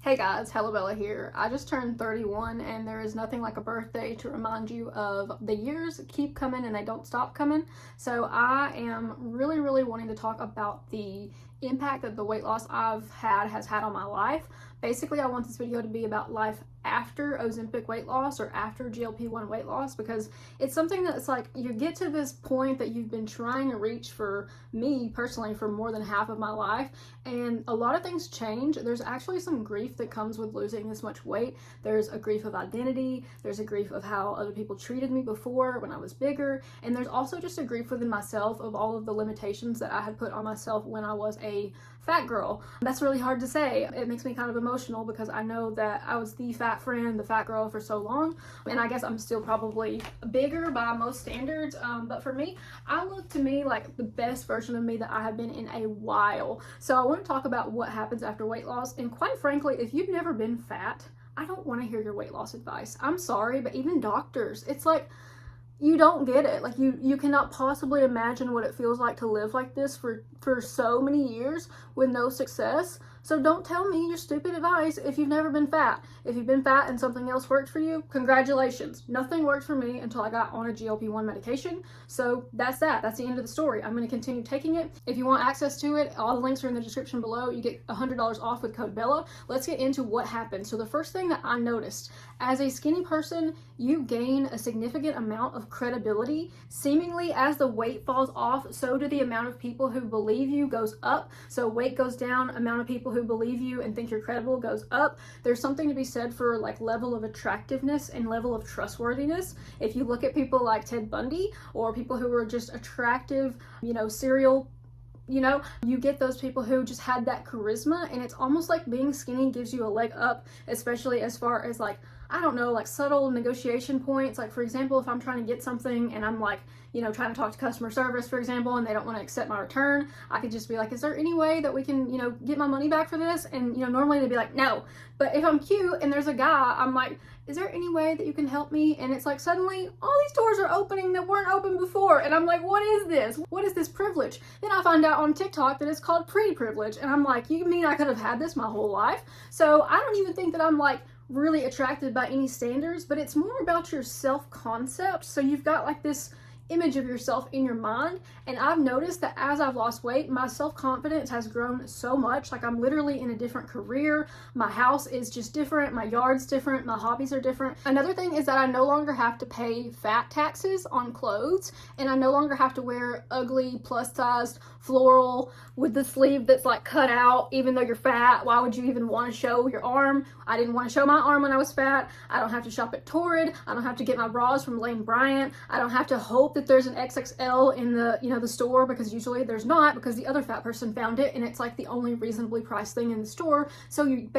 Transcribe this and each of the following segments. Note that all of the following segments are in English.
Hey guys, Bella here. I just turned 31 and there is nothing like a birthday to remind you of the years keep coming and they don't stop coming. So I am really wanting to talk about the impact that the weight loss has had on my life. Basically, I want this video to be about life after Ozempic weight loss or after GLP-1 weight loss, because it's something that's like you get to this point that you've been trying to reach, for me personally, for more than half of my life, and a lot of things change. There's actually some grief that comes with losing this much weight. There's a grief of identity, there's a grief of how other people treated me before when I was bigger, and there's also just a grief within myself of all of the limitations that I had put on myself when I was a fat girl. That's really hard to say. It makes me kind of emotional because I know that I was the fat friend, the fat girl for so long, and I guess I'm still probably bigger by most standards, but for me, I look to me like the best version of me that I have been in a while. So I want to talk about what happens after weight loss, and quite frankly, if you've never been fat, I don't want to hear your weight loss advice. I'm sorry, but even doctors, it's like, you don't get it. Like you cannot possibly imagine what it feels like to live like this for so many years with no success. So don't tell me your stupid advice if you've never been fat. If you've been fat and something else worked for you, congratulations. Nothing worked for me until I got on a GLP-1 medication. So that's that. That's the end of the story. I'm going to continue taking it. If you want access to it, all the links are in the description below. You get $100 off with code BELLA. Let's get into what happened. So the first thing that I noticed, as a skinny person, you gain a significant amount of credibility. Seemingly, as the weight falls off, so do the amount of people who believe you goes up. So weight goes down, amount of people who believe you and think you're credible goes up. There's something to be said for like level of attractiveness and level of trustworthiness. If you look at people like Ted Bundy or people who were just attractive, serial, you get those people who just had that charisma, and it's almost like being skinny gives you a leg up, especially as far as like, I don't know, like subtle negotiation points. Like, for example, if I'm trying to get something and I'm like, trying to talk to customer service, for example, and they don't want to accept my return, I could just be like, is there any way that we can, get my money back for this? And, normally they'd be like, no. But if I'm cute and there's a guy, I'm like, is there any way that you can help me? And it's like, suddenly all these doors are opening that weren't open before. And I'm like, what is this? What is this privilege? Then I find out on TikTok that it's called pre-privilege. And I'm like, you mean I could have had this my whole life? So I don't even think that I'm like really attracted by any standards, but it's more about your self-concept. So you've got like this image of yourself in your mind, and I've noticed that as I've lost weight, my self-confidence has grown so much. Like, I'm literally in a different career, my house is just different, my yard's different, my hobbies are different. Another thing is that I no longer have to pay fat taxes on clothes, and I no longer have to wear ugly plus-sized floral with the sleeve that's like cut out. Even though you're fat, why would you even want to show your arm? I didn't want to show my arm when I was fat. I don't have to shop at Torrid. I don't have to get my bras from Lane Bryant. I don't have to hope that there's an XXL in the the store, because usually there's not, because the other fat person found it and it's like the only reasonably priced thing in the store. So you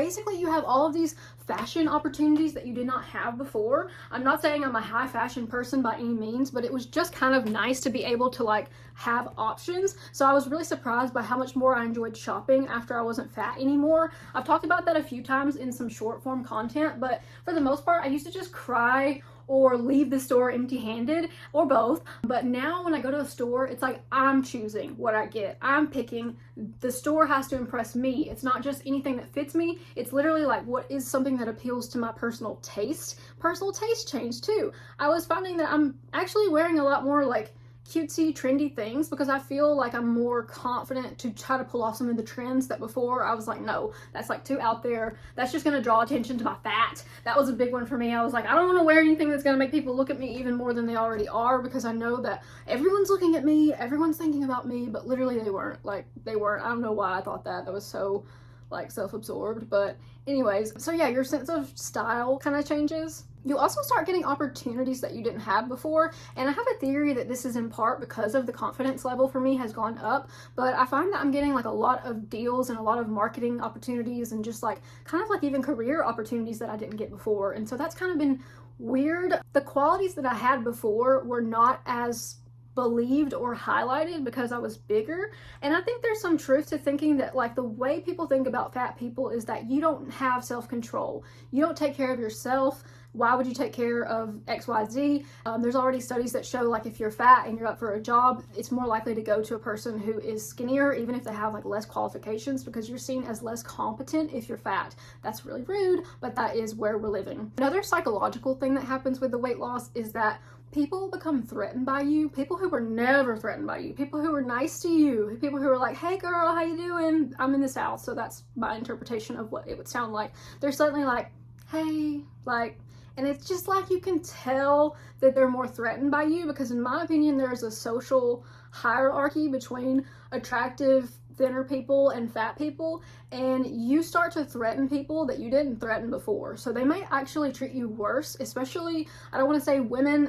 have all of these fashion opportunities that you did not have before. I'm not saying I'm a high fashion person by any means, but it was just kind of nice to be able to like have options. So I was really surprised by how much more I enjoyed shopping after I wasn't fat anymore. I've talked about that a few times in some short form content, but for the most part, I used to just cry or leave the store empty-handed, or both. But now when I go to a store, it's like I'm choosing what I get. I'm picking. The store has to impress me. It's not just anything that fits me. It's literally like, what is something that appeals to my personal taste? Personal taste changed too. I was finding that I'm actually wearing a lot more like cutesy, trendy things because I feel like I'm more confident to try to pull off some of the trends that before I was like, no, that's like too out there. That's just gonna draw attention to my fat. That was a big one for me. I was like, I don't want to wear anything that's gonna make people look at me even more than they already are, because I know that everyone's looking at me, everyone's thinking about me, but literally they weren't. I don't know why I thought that. That was so like self-absorbed. But anyways, so yeah, your sense of style kind of changes. You also start getting opportunities that you didn't have before, and I have a theory that this is in part because of the confidence level for me has gone up, but I find that I'm getting like a lot of deals and a lot of marketing opportunities and just like kind of like even career opportunities that I didn't get before, and so that's kind of been weird. The qualities that I had before were not as believed or highlighted because I was bigger. And I think there's some truth to thinking that like the way people think about fat people is that you don't have self-control. You don't take care of yourself. Why would you take care of XYZ? There's already studies that show like if you're fat and you're up for a job, it's more likely to go to a person who is skinnier, even if they have like less qualifications, because you're seen as less competent if you're fat. That's really rude, but that is where we're living. Another psychological thing that happens with the weight loss is that people become threatened by you. People who were never threatened by you, people who were nice to you, people who were like, hey girl, how you doing? I'm in the South, so that's my interpretation of what it would sound like. They're suddenly like, hey, like, and it's just like you can tell that they're more threatened by you because in my opinion, there's a social hierarchy between attractive, thinner people and fat people, and you start to threaten people that you didn't threaten before. So they might actually treat you worse, especially, I don't want to say women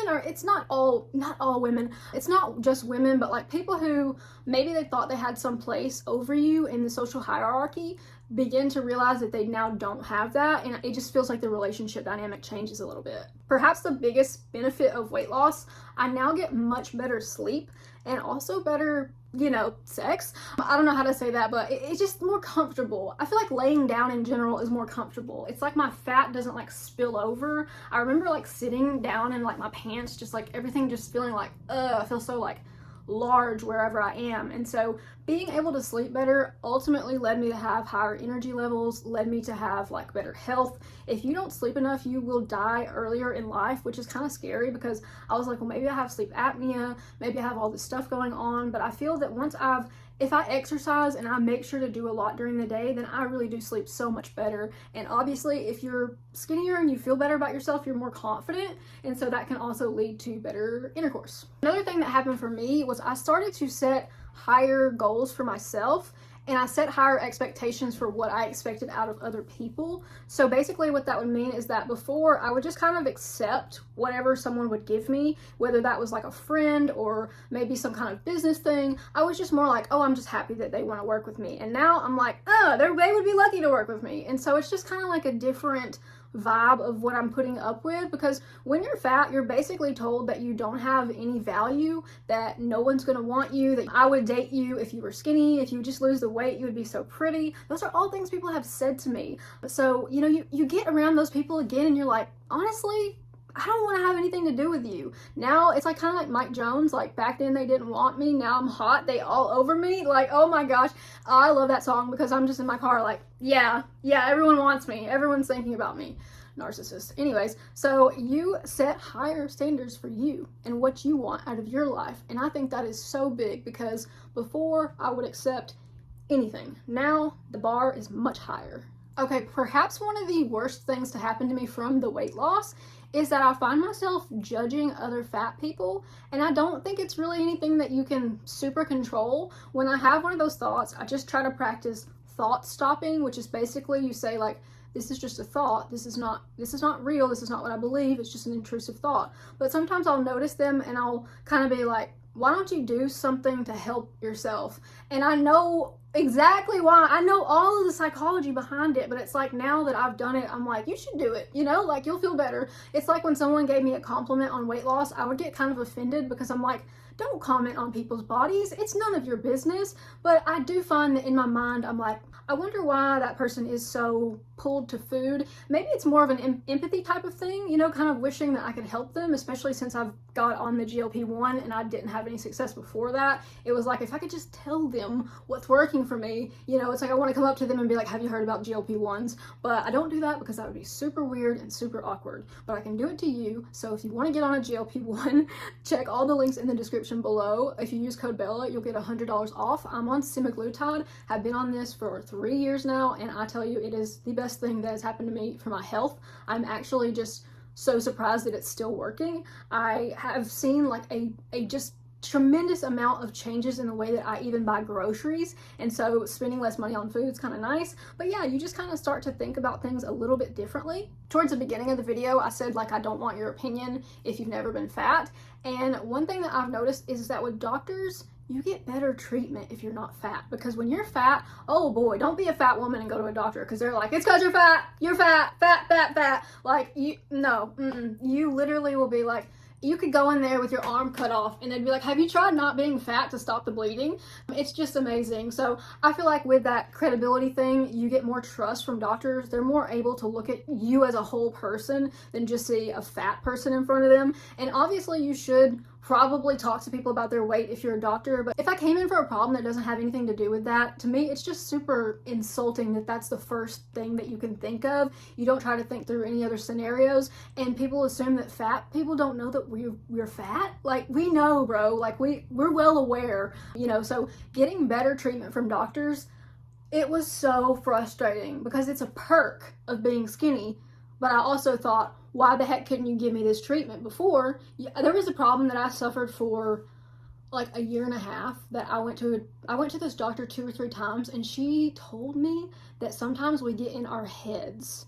are, it's not all women, it's not just women, but like people who maybe they thought they had some place over you in the social hierarchy begin to realize that they now don't have that, and it just feels like the relationship dynamic changes a little bit. Perhaps the biggest benefit of weight loss, I now get much better sleep and also better, sex. I don't know how to say that, but it's just more comfortable. I feel like laying down in general is more comfortable. It's like my fat doesn't like spill over. I remember like sitting down and like my pants just like everything just feeling like, I feel so like large wherever I am. And so being able to sleep better ultimately led me to have higher energy levels, led me to have like better health. If you don't sleep enough, you will die earlier in life, which is kind of scary because I was like, well, maybe I have sleep apnea, maybe I have all this stuff going on. But I feel that if I exercise and I make sure to do a lot during the day, then I really do sleep so much better. And obviously, if you're skinnier and you feel better about yourself, you're more confident. And so that can also lead to better intercourse. Another thing that happened for me was I started to set higher goals for myself, and I set higher expectations for what I expected out of other people. So basically what that would mean is that before I would just kind of accept whatever someone would give me, whether that was like a friend or maybe some kind of business thing. I was just more like, oh, I'm just happy that they want to work with me. And now I'm like, oh, they would be lucky to work with me. And so it's just kind of like a different vibe of what I'm putting up with, because when you're fat, you're basically told that you don't have any value, that no one's gonna want you, that I would date you if you were skinny, if you just lose the weight, you would be so pretty. Those are all things people have said to me. So, you get around those people again and you're like, honestly, I don't want to have anything to do with you. Now it's like kind of like Mike Jones, like back then they didn't want me, now I'm hot, they all over me. Like, oh my gosh, I love that song because I'm just in my car like, yeah, everyone wants me, everyone's thinking about me. Narcissist. Anyways, so you set higher standards for you and what you want out of your life, and I think that is so big because before I would accept anything. Now the bar is much higher. Okay, perhaps one of the worst things to happen to me from the weight loss is that I find myself judging other fat people, and I don't think it's really anything that you can super control. When I have one of those thoughts, I just try to practice thought stopping, which is basically you say like, this is just a thought, this is not real, this is not what I believe, it's just an intrusive thought. But sometimes I'll notice them and I'll kind of be like, why don't you do something to help yourself? And I know exactly why. I know all of the psychology behind it, but it's like now that I've done it, I'm like, you should do it, like you'll feel better. It's like when someone gave me a compliment on weight loss, I would get kind of offended because I'm like, don't comment on people's bodies, it's none of your business. But I do find that in my mind, I'm like, I wonder why that person is so pulled to food. Maybe it's more of an empathy type of thing, kind of wishing that I could help them, especially since I've got on the GLP-1 and I didn't have any success before that. It was like, if I could just tell them what's working for me, it's like I want to come up to them and be like, have you heard about GLP-1s? But I don't do that because that would be super weird and super awkward. But I can do it to you. So if you want to get on a GLP-1, check all the links in the description below. If you use code Bella, you'll get $100 off. I'm on semaglutide. I've been on this for 3 years now, and I tell you, it is the best thing that has happened to me for my health. I'm actually just so surprised that it's still working. I have seen like a just tremendous amount of changes in the way that I even buy groceries, and so spending less money on food is kind of nice. But yeah, you just kind of start to think about things a little bit differently. Towards the beginning of the video, I said like, I don't want your opinion if you've never been fat, and one thing that I've noticed is that with doctors, you get better treatment if you're not fat, because when you're fat, oh boy, don't be a fat woman and go to a doctor because they're like, it's because you're fat, fat. Like, you literally will be like, you could go in there with your arm cut off and they'd be like, have you tried not being fat to stop the bleeding? It's just amazing. So I feel like with that credibility thing, you get more trust from doctors. They're more able to look at you as a whole person than just see a fat person in front of them. And obviously you should probably talk to people about their weight if you're a doctor, but if I came in for a problem that doesn't have anything to do with that, to me it's just super insulting that that's the first thing that you can think of. You don't try to think through any other scenarios, and people assume that fat people don't know that we're fat. Like, we know, bro, like we're well aware, you know. So getting better treatment from doctors, it was so frustrating because it's a perk of being skinny. But I also thought, why the heck couldn't you give me this treatment before? There was a problem that I suffered for like a year and a half that I went to this doctor 2 or 3 times, and she told me that sometimes we get in our heads.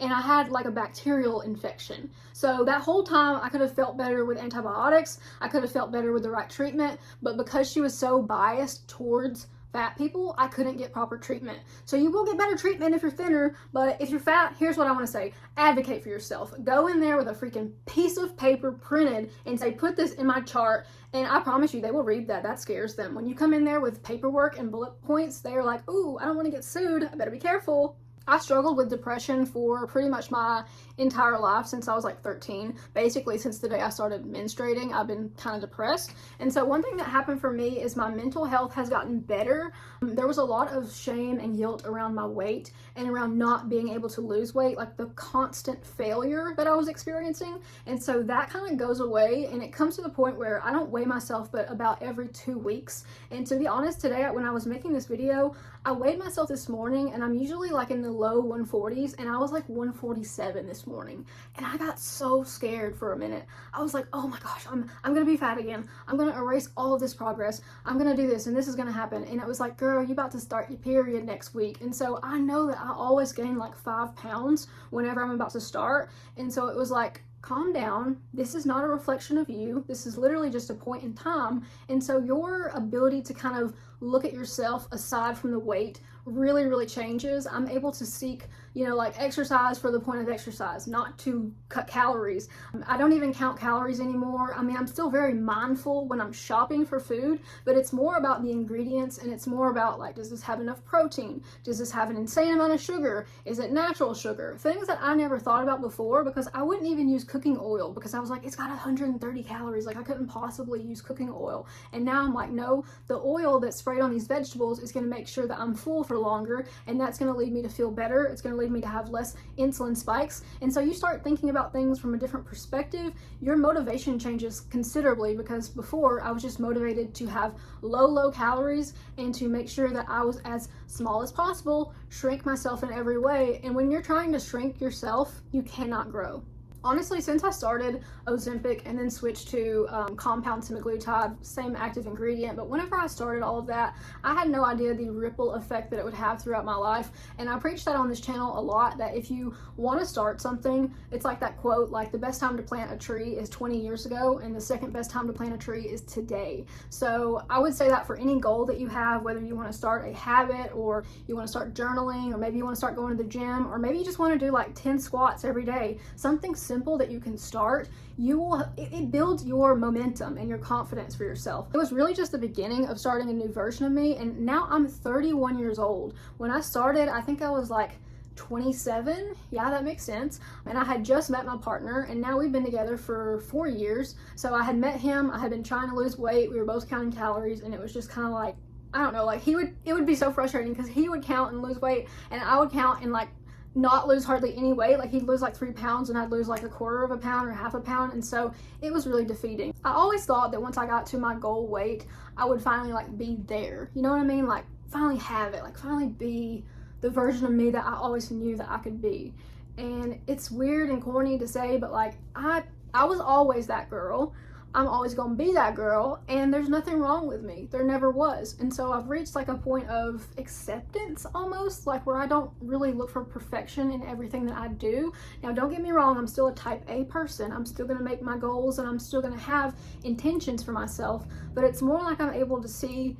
And I had like a bacterial infection. So that whole time I could have felt better with antibiotics. I could have felt better with the right treatment. But because she was so biased towards fat people, I couldn't get proper treatment. So you will get better treatment if you're thinner, but if you're fat, here's what I want to say. Advocate for yourself. Go in there with a freaking piece of paper printed and say, put this in my chart, and I promise you they will read that. That scares them. When you come in there with paperwork and bullet points, they're like, ooh, I don't want to get sued. I better be careful. I struggled with depression for pretty much my entire life since I was like 13. Basically, since the day I started menstruating, I've been kind of depressed. And so one thing that happened for me is my mental health has gotten better. There was a lot of shame and guilt around my weight and around not being able to lose weight, like the constant failure that I was experiencing. And so that kind of goes away, and it comes to the point where I don't weigh myself but about every 2 weeks. And to be honest, today when I was making this video, I weighed myself this morning, and I'm usually like in the low 140s, and I was like 147 this morning, and I got so scared for a minute. I was like, oh my gosh, I'm gonna be fat again. I'm gonna erase all of this progress. I'm gonna do this, and this is gonna happen. And it was like, girl, you about to start your period next week. And so I know that I always gain like 5 pounds whenever I'm about to start. And so it was like, calm down. This is not a reflection of you. This is literally just a point in time. And so your ability to kind of look at yourself aside from the weight really, really changes. I'm able to seek, you know, like exercise for the point of exercise, not to cut calories. I don't even count calories anymore. I mean, I'm still very mindful when I'm shopping for food, but it's more about the ingredients, and it's more about like, does this have enough protein? Does this have an insane amount of sugar? Is it natural sugar? Things that I never thought about before, because I wouldn't even use cooking oil because I was like, it's got 130 calories. Like, I couldn't possibly use cooking oil. And now I'm like, no, the oil that's sprayed on these vegetables is going to make sure that I'm full for longer, and that's going to lead me to feel better. It's going to lead me to have less insulin spikes. And so you start thinking about things from a different perspective. Your motivation changes considerably, because before I was just motivated to have low calories and to make sure that I was as small as possible, shrink myself in every way. And when you're trying to shrink yourself, you cannot grow. Honestly, since I started Ozempic and then switched to compound semaglutide, same active ingredient, but whenever I started all of that, I had no idea the ripple effect that it would have throughout my life. And I preach that on this channel a lot, that if you want to start something, it's like that quote, like the best time to plant a tree is 20 years ago, and the second best time to plant a tree is today. So I would say that for any goal that you have, whether you want to start a habit, or you want to start journaling, or maybe you want to start going to the gym, or maybe you just want to do like 10 squats every day, something simple that you can start, it builds your momentum and your confidence for yourself. It was really just the beginning of starting a new version of me, and now I'm 31 years old. When I started, I think I was like 27. Yeah, that makes sense. And I had just met my partner, and now we've been together for 4 years. So I had met him, I had been trying to lose weight, we were both counting calories, and it was just kind of like, I don't know, like it would be so frustrating because he would count and lose weight, and I would count and like not lose hardly any weight. Like, he'd lose like 3 pounds and I'd lose like 1/4 pound or 1/2 pound, and so it was really defeating. I always thought that once I got to my goal weight, I would finally like be there, you know what I mean, like finally have it, like finally be the version of me that I always knew that I could be. And it's weird and corny to say, but like I was always that girl. I'm always gonna be that girl, and there's nothing wrong with me. There never was. And so I've reached like a point of acceptance almost, like where I don't really look for perfection in everything that I do. Now, don't get me wrong, I'm still a type A person. I'm still gonna make my goals, and I'm still gonna have intentions for myself, but it's more like I'm able to see,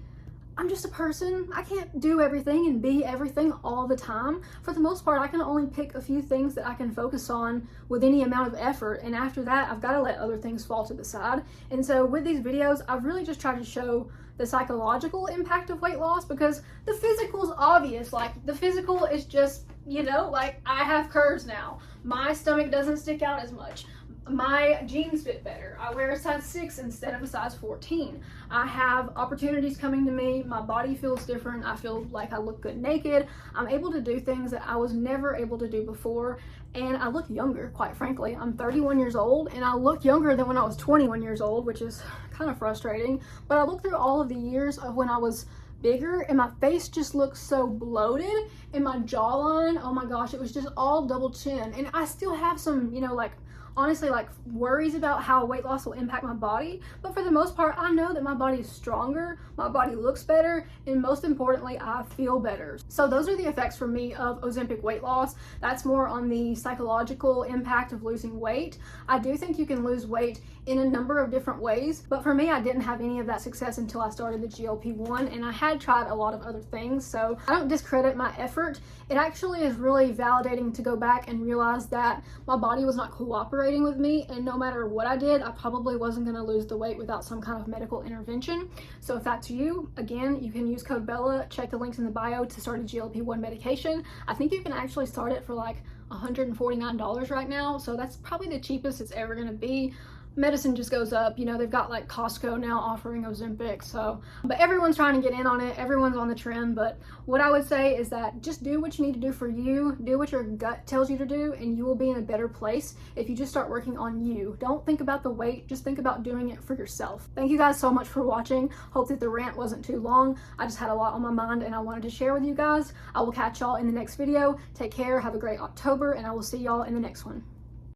I'm just a person. I can't do everything and be everything all the time. For the most part, I can only pick a few things that I can focus on with any amount of effort. And after that, I've got to let other things fall to the side. And so with these videos, I've really just tried to show the psychological impact of weight loss, because the physical is obvious. Like, the physical is just, you know, like, I have curves now. My stomach doesn't stick out as much. My jeans fit better. I wear a size 6 instead of a size 14. I have opportunities coming to me. My body feels different. I feel like I look good naked. I'm able to do things that I was never able to do before. And I look younger, quite frankly. I'm 31 years old and I look younger than when I was 21 years old, which is kind of frustrating. But I look through all of the years of when I was bigger and my face just looks so bloated, and my jawline, oh my gosh, it was just all double chin. And I still have some, you know, like, honestly, like, worries about how weight loss will impact my body, but for the most part, I know that my body is stronger, my body looks better, and most importantly, I feel better. So those are the effects for me of Ozempic weight loss. That's more on the psychological impact of losing weight. I do think you can lose weight in a number of different ways, but for me, I didn't have any of that success until I started the GLP-1, and I had tried a lot of other things, so I don't discredit my effort. It actually is really validating to go back and realize that my body was not cooperating with me, and no matter what I did, I probably wasn't going to lose the weight without some kind of medical intervention. So if that's you, again, you can use code BELLA. Check the links in the bio to start a GLP-1 medication. I think you can actually start it for like $149 right now, so that's probably the cheapest it's ever going to be. Medicine just goes up, you know, they've got like Costco now offering Ozempic, so, but everyone's trying to get in on it, everyone's on the trend. But what I would say is that just do what you need to do for you, do what your gut tells you to do, and you will be in a better place if you just start working on you. Don't think about the weight, just think about doing it for yourself. Thank you guys so much for watching. Hope that the rant wasn't too long. I just had a lot on my mind and I wanted to share with you guys. I will catch y'all in the next video. Take care, have a great October, and I will see y'all in the next one.